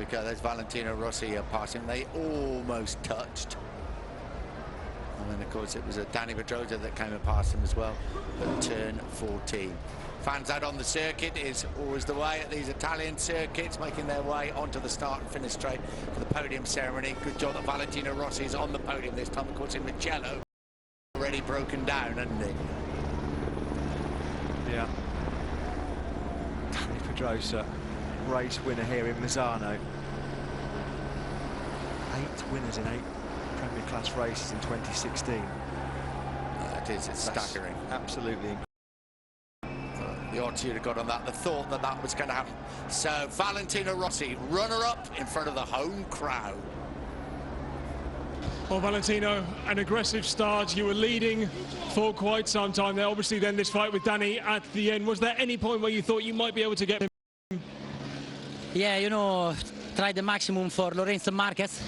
we go. There's Valentino Rossi passing. They almost touched. And then, of course, it was a Dani Pedrosa that came and passed him as well at turn 14. Fans out on the circuit is always the way at these Italian circuits, making their way onto the start and finish straight for the podium ceremony. Good job that Valentino Rossi is on the podium this time. Of course, in Mugello, already broken down, hasn't he? Yeah. Dani Pedrosa, race winner here in Misano. 8 winners in 8 Premier Class races in 2016. It's staggering. Absolutely incredible. The odds you'd have got on that, the thought that that was going to happen. So Valentino Rossi, runner-up in front of the home crowd. Well, Valentino, an aggressive start. You were leading for quite some time there. Obviously, then this fight with Dani at the end. Was there any point where you thought you might be able to get him? Yeah, you know, tried the maximum for Lorenzo Marquez.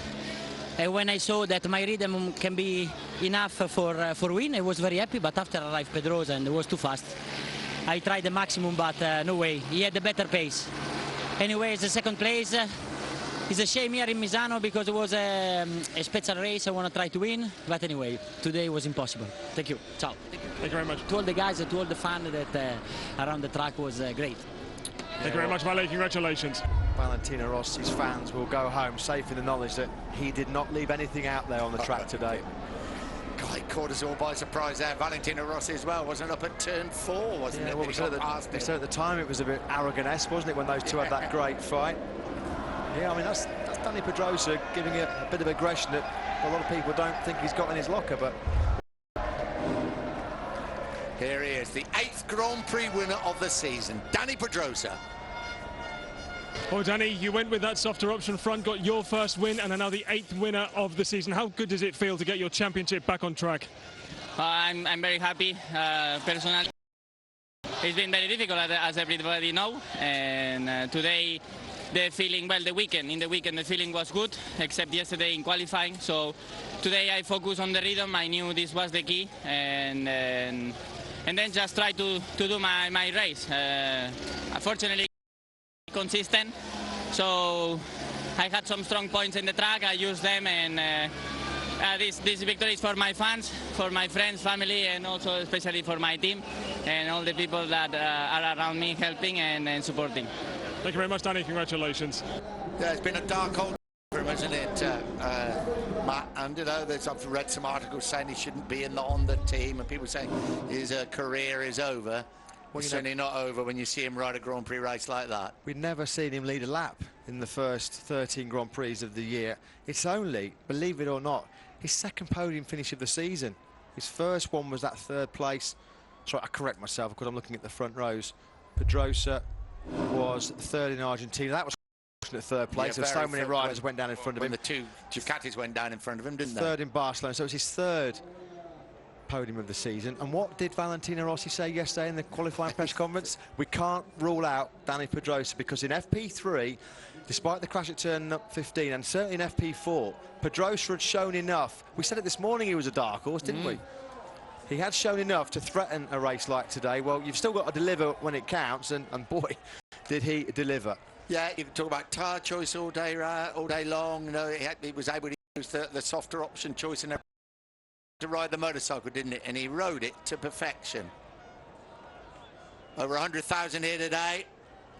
And when I saw that my rhythm can be enough for win, I was very happy. But after arrived Pedrosa and it was too fast, I tried the maximum, but no way. He had a better pace. Anyway, it's the second place. It's a shame here in Misano because it was a special race. I want to try to win, but anyway, today was impossible. Thank you. Ciao. Thank you very much. To all the guys, to all the fans that around the track was great. Thank you very much, Vale. Congratulations. Valentino Rossi's fans will go home safe in the knowledge that he did not leave anything out there on the track today. God, he caught us all by surprise there. Valentino Rossi as well, wasn't up at turn 4, wasn't it? Well, we said at the time it was a bit arrogant-esque, wasn't it, when those two had that great fight? Yeah, I mean, that's Dani Pedrosa giving a bit of aggression that a lot of people don't think he's got in his locker, but... Here he is, the 8th Grand Prix winner of the season, Dani Pedrosa. Oh, Dani, you went with that softer option front, got your first win, and are now the 8th winner of the season. How good does it feel to get your championship back on track? I'm very happy. Personally, it's been very difficult, as everybody knows. And today, the feeling, well, in the weekend, the feeling was good, except yesterday in qualifying. So today, I focused on the rhythm. I knew this was the key, and then just try to do my race. Unfortunately, consistent, so I had some strong points in the track. I used them, and this victory is for my fans, for my friends, family, and also especially for my team and all the people that are around me helping and supporting. Thank you very much, Dani. Congratulations. Yeah, it's been a dark hole for him, hasn't it, Matt? And you know, I've read some articles saying he shouldn't be on the team, and people saying his career is over. Well, it's certainly not over when you see him ride a Grand Prix race like that. We'd never seen him lead a lap in the first 13 Grand Prix of the year. It's only, believe it or not, his second podium finish of the season. His first one was that 3rd place. Sorry, I correct myself because I'm looking at the front rows. Pedrosa was 3rd in Argentina. That was at 3rd place. Yeah, so many riders went down in front of him. The 2 Ducatis went down in front of him, didn't they? 3rd in Barcelona, so it was his 3rd podium of the season. And what did Valentino Rossi say yesterday in the qualifying press conference? We can't rule out Dani Pedrosa because in FP3, despite the crash at turn 15 and certainly in FP4, Pedrosa had shown enough. We said it this morning he was a dark horse, didn't we? He had shown enough to threaten a race like today. Well, you've still got to deliver when it counts, and boy, did he deliver. Yeah, you can talk about tyre choice all day long. You know, he was able to use the softer option choice and to ride the motorcycle, didn't it? And he rode it to perfection. Over 100,000 here today.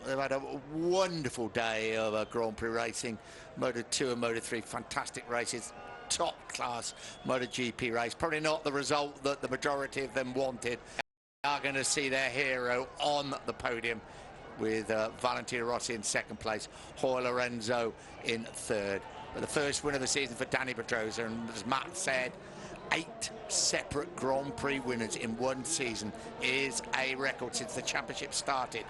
They've had a wonderful day of Grand Prix racing. Moto 2 and Moto 3, fantastic races. Top class MotoGP race. Probably not the result that the majority of them wanted. They are going to see their hero on the podium with Valentino Rossi in 2nd place, Jorge Lorenzo in 3rd. But the first win of the season for Dani Pedrosa, and as Matt said, 8 separate Grand Prix winners in one season is a record since the championship started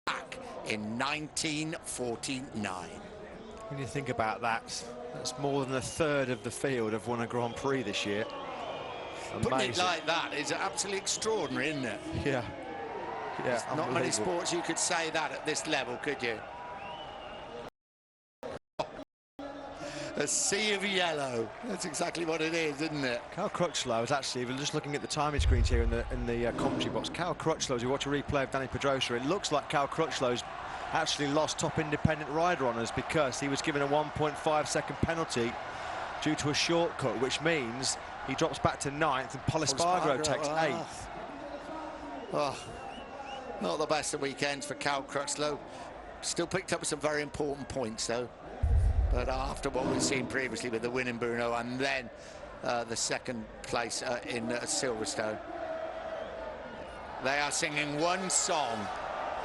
back in 1949. When you think about that, that's more than 1/3 of the field have won a Grand Prix this year. Amazing. Putting it like that is absolutely extraordinary, isn't it? Yeah. Yeah, not many sports you could say that at this level, could you? A sea of yellow. That's exactly what it is, isn't it? Cal Crutchlow is actually, if you're just looking at the timing screens here in the commentary box, Cal Crutchlow, as you watch a replay of Dani Pedrosa, it looks like Cal Crutchlow's actually lost top independent rider honours because he was given a 1.5-second penalty due to a shortcut, which means he drops back to 9th and Polispargo takes 8th. Oh, not the best of weekends for Cal Crutchlow. Still picked up some very important points, though. But after what we've seen previously with the win in Brno and then the second place in Silverstone, they are singing one song,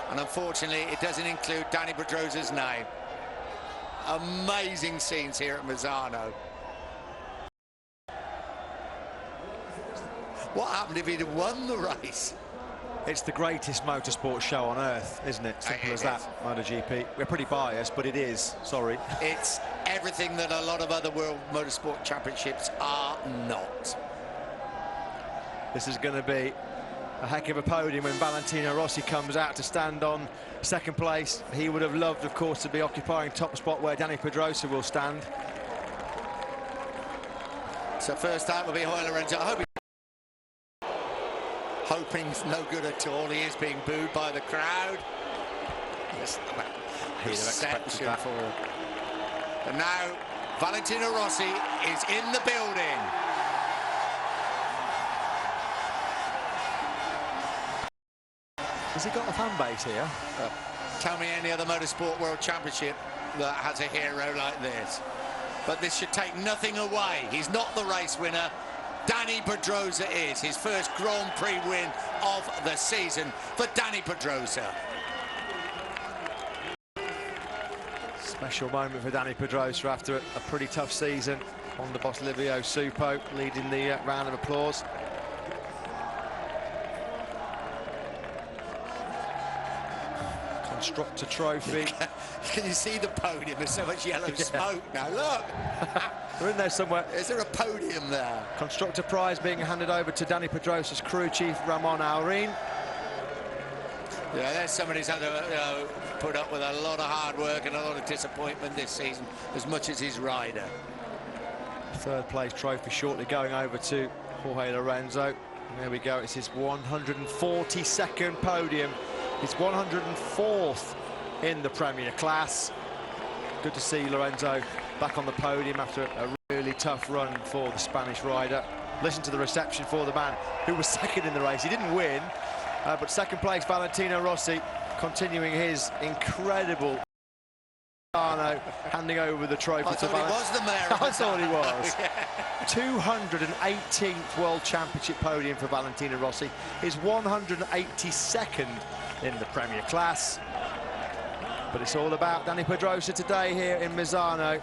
and unfortunately it doesn't include Dani Pedrosa's name. Amazing scenes here at Misano. What happened if he'd have won the race? It's the greatest motorsport show on earth, isn't it? Simple as that, MotoGP. We're pretty biased, but it is, sorry. It's everything that a lot of other World Motorsport Championships are not. This is going to be a heck of a podium when Valentino Rossi comes out to stand on second place. He would have loved, of course, to be occupying top spot where Dani Pedrosa will stand. So first out will be Hoyle Lorenzo. Hoping it's no good at all. He is being booed by the crowd. Reception for him. And now Valentino Rossi is in the building. Has he got a fan base here? Tell me any other motorsport world championship that has a hero like this. But this should take nothing away. He's not the race winner. Dani Pedrosa is his first Grand Prix win of the season for Dani Pedrosa. Special moment for Dani Pedrosa after a pretty tough season. On the boss Livio Supo leading the round of applause. Constructor trophy. Can you see the podium? There's so much yellow smoke now. Look. They're in there somewhere. Is there a podium there? Constructor prize being handed over to Dani Pedrosa's crew chief, Ramon Aurin. Yeah, there's somebody who's had to put up with a lot of hard work and a lot of disappointment this season, as much as his rider. Third place trophy shortly going over to Jorge Lorenzo. And there we go, it's his 142nd podium. His 104th in the Premier class. Good to see Lorenzo back on the podium after a really tough run for the Spanish rider. Listen to the reception for the man who was second in the race. He didn't win, but second place Valentino Rossi continuing his incredible handing over the trophy to Valentino. I thought he was the mayor. I thought he was. 218th World Championship podium for Valentino Rossi. His 182nd in the Premier class. But it's all about Dani Pedrosa today here in Misano.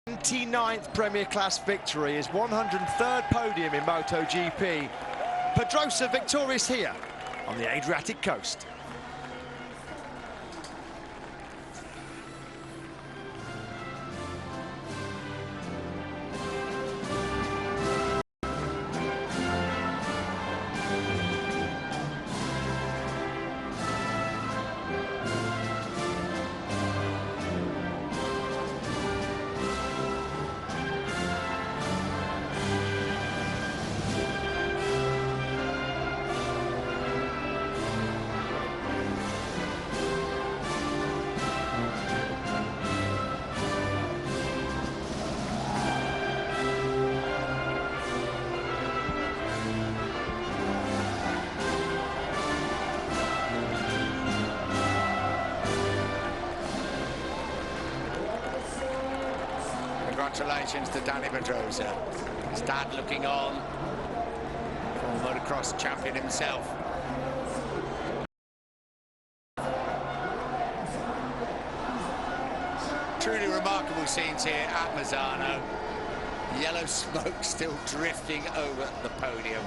29th Premier class victory, his 103rd podium in MotoGP. Pedrosa victorious here on the Adriatic coast. Congratulations to Dani Pedrosa. His dad looking on, former motocross champion himself. Truly remarkable scenes here at Misano. Yellow smoke still drifting over the podium.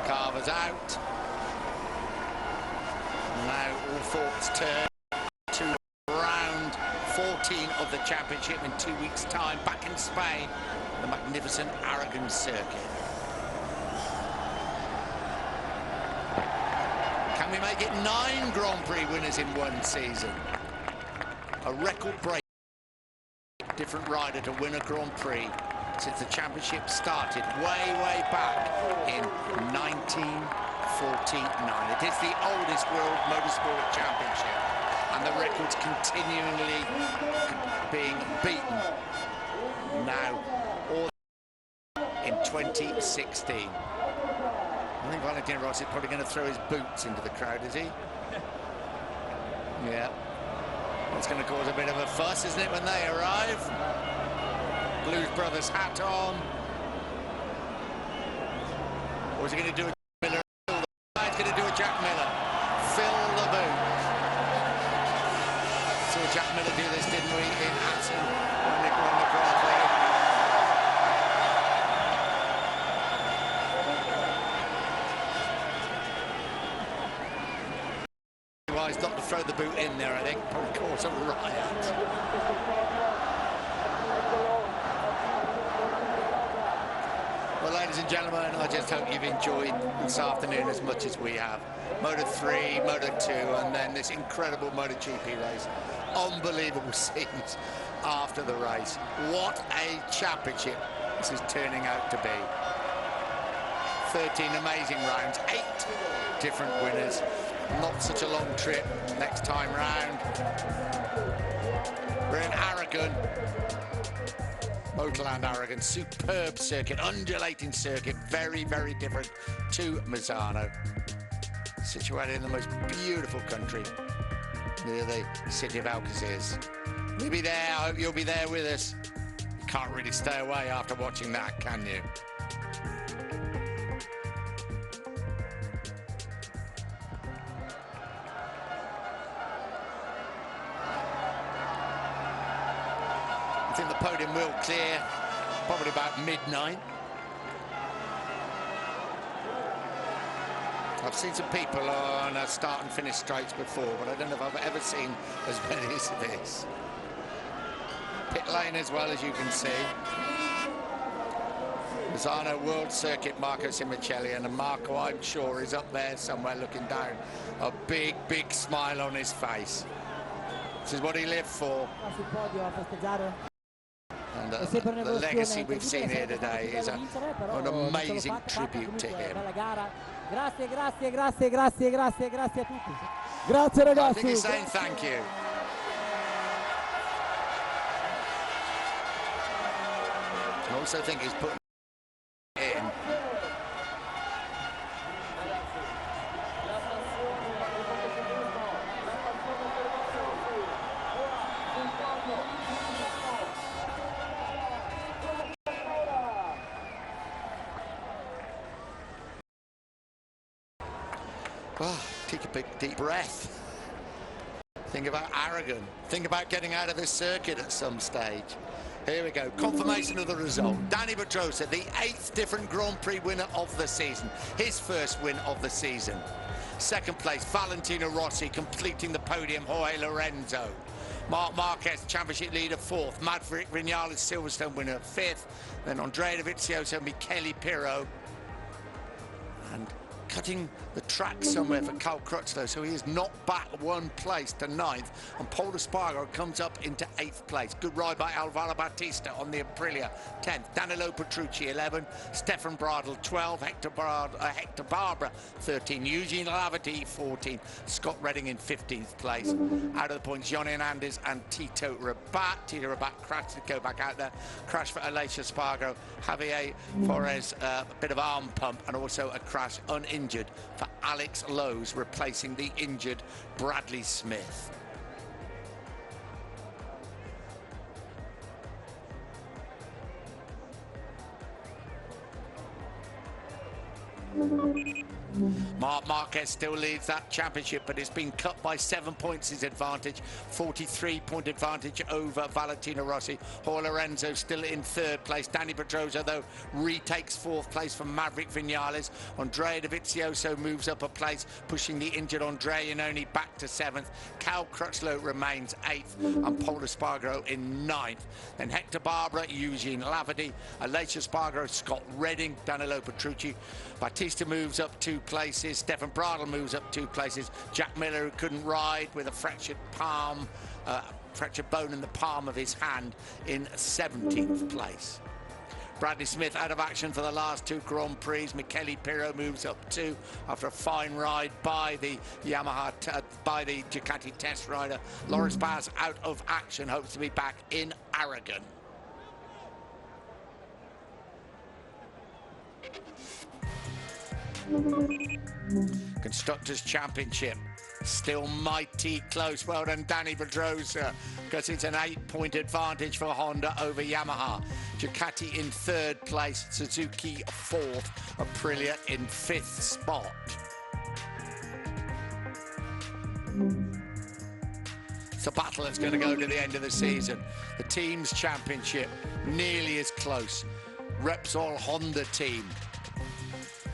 Carver's out. Now all thoughts turn to round 14 of the championship in 2 weeks' time, back in Spain, the magnificent Aragon circuit. Can we make it 9 Grand Prix winners in one season? A record break. Different rider to win a Grand Prix since the championship started way back in 19 49. It is the oldest World Motorsport Championship, and the record's continually being beaten now, or in 2016. I think Valentino Rossi is probably going to throw his boots into the crowd, is he? Yeah. It's going to cause a bit of a fuss, isn't it, when they arrive? Blues Brothers hat on. Or is he going to do a Miller? He's going to do a Jack Miller. Fill the boot. Saw Jack Miller do this, didn't we, in Assen when they won the Grand Prix? Wise not to throw the boot in there, I think. Probably cause a riot. Well, ladies and gentlemen, I just hope you've enjoyed this afternoon as much as we have. Moto 3, Moto 2, and then this incredible MotoGP race. Unbelievable scenes after the race. What a championship this is turning out to be. 13 amazing rounds, 8 different winners. Not such a long trip next time round. We're in Aragon. Motorland Aragon, superb circuit, undulating circuit, very, very different to Misano. Situated in the most beautiful country, near the city of Algeciras. We'll be there, I hope you'll be there with us. You can't really stay away after watching that, can you? I think the podium will clear probably about midnight. I've seen some people on start and finish straights before, but I don't know if I've ever seen as many as this. Pit lane as well, as you can see. Misano World Circuit, Marco Simoncelli, and Marco, I'm sure, is up there somewhere looking down. A big, big smile on his face. This is what he lived for. And the legacy we've seen here today is an amazing tribute to him. Grazie, grazie, grazie, grazie, grazie, grazie a tutti. Grazie ragazzi. I think he's saying thank you. I also think he's putting in. Oh, take a big deep breath. Think about Aragon. Think about getting out of this circuit at some stage. Here we go. Confirmation of the result. Dani Pedrosa, the 8th different Grand Prix winner of the season. His first win of the season. Second place, Valentino Rossi, completing the podium, Jorge Lorenzo. Marc Marquez, championship leader, 4th. Maverick Vinales, Silverstone winner, 5th. Then Andrea Dovizioso, Michele Pirro. And cutting the track somewhere for Cal Crutchlow, so he is knocked back 1 place to 9th, and Paul Espargaro comes up into 8th place. Good ride by Alvaro Bautista on the Aprilia, 10th. Danilo Petrucci, 11. Stefan Bradl, 12. Hector Barbera, 13. Eugene Lavati, 14. Scott Redding in 15th place. Out of the points, Johnny Hernandez and Tito Rabat. Tito Rabat crashed to go back out there. Crash for Aleix Espargaro. Javier Flores, a bit of arm pump, and also a crash uninjured for Alex Lowe's, replacing the injured Bradley Smith. Marc Marquez still leads that championship, but it's been cut by 7 points his advantage. 43-point advantage over Valentino Rossi. Jorge Lorenzo still in 3rd place. Dani Pedrosa, though, retakes 4th place from Maverick Vinales. Andrea Dovizioso moves up a place, pushing the injured Andrea Iannone back to 7th. Cal Crutchlow remains 8th, and Paul Espargaro in 9th. Then Hector Barbera, Eugene Lavadi, Aleix Espargaro, Scott Redding, Danilo Petrucci. Bautista moves up 2 places. Stefan Bradl moves up 2 places. Jack Miller, who couldn't ride with a fractured palm, fractured bone in the palm of his hand, in 17th place. Bradley Smith out of action for the last 2 Grand Prix. Michele Pirro moves up 2 after a fine ride by the by the Ducati test rider. Loris Baz out of action, hopes to be back in Aragon. Constructors' Championship, still mighty close. Well done, Dani Pedrosa, because it's an 8-point advantage for Honda over Yamaha. Ducati in 3rd place, Suzuki 4th, Aprilia in 5th spot. It's a battle that's going to go to the end of the season. The Teams' Championship, nearly as close. Repsol Honda team,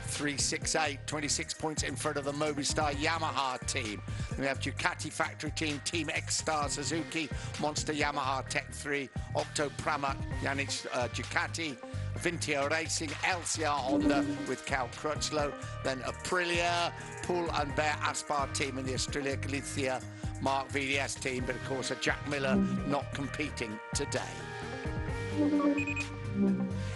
368, 26 points in front of the Movistar Yamaha team. We have Ducati factory team, Team X-Star Suzuki, Monster Yamaha Tech 3, Octo Pramac, Yannick Ducati, Vintio Racing, LCR Honda with Cal Crutchlow, then Aprilia, Pool and Bear Aspar team, and the Australia Galicia Mark VDS team, but of course a Jack Miller not competing today.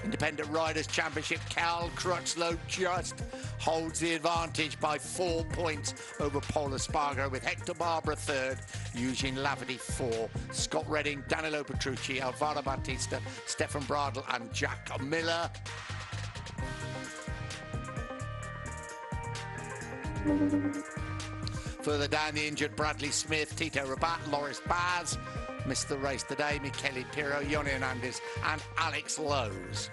Independent Riders Championship, Cal Crutchlow just holds the advantage by 4 points over Paul Espargaro, with Hector Barbara 3rd, Eugene Laverty 4, Scott Redding, Danilo Petrucci, Alvaro Batista, Stefan Bradl and Jack Miller. Further down, the injured Bradley Smith, Tito Rabat, Loris Baz missed the race today, Michele Pirro, Yoni Hernandez and Alex Lowe's.